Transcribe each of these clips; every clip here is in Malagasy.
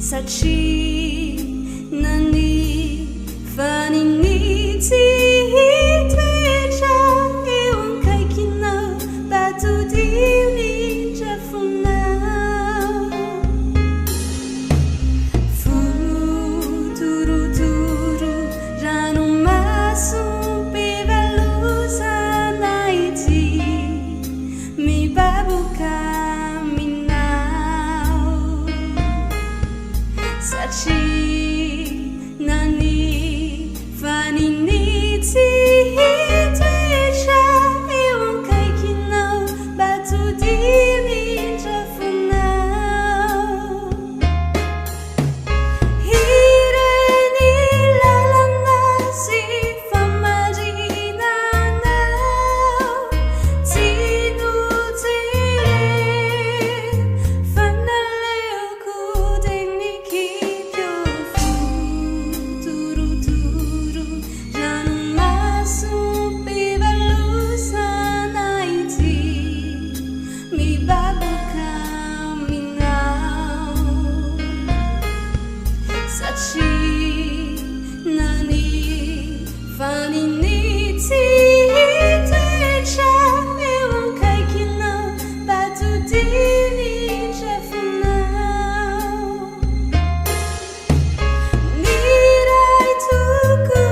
satria nany faninitsy toetra eo akaikinao batodio ny drafonao fotorotoro ranomasompivalosana ity mibaboka satria nany faninitsy toetra eo akaikinao batodio ny drafonao hireny lalana sy famarinanao tsy nojery fa naleoko tekniky faninitsy toetra eo akaikinao batodio ny drafonao ny ray toko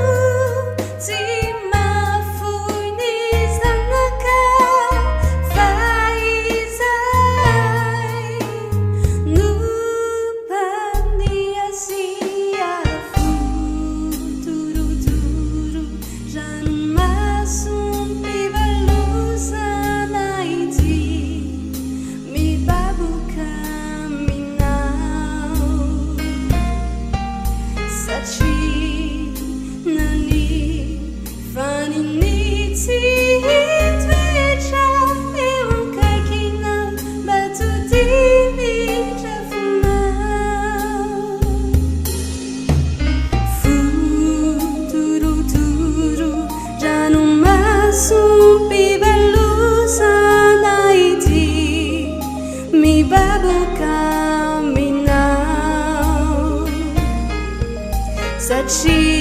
tsy mahafoy ny zanaka fa izay no mpaniasia ranomasompivalosana ity mibaboka aminao satria nany faninitsy toetra eo akaikinao batodio ny drafonao fotorotoro ranomasompivalosana ity mibaboka aminao satria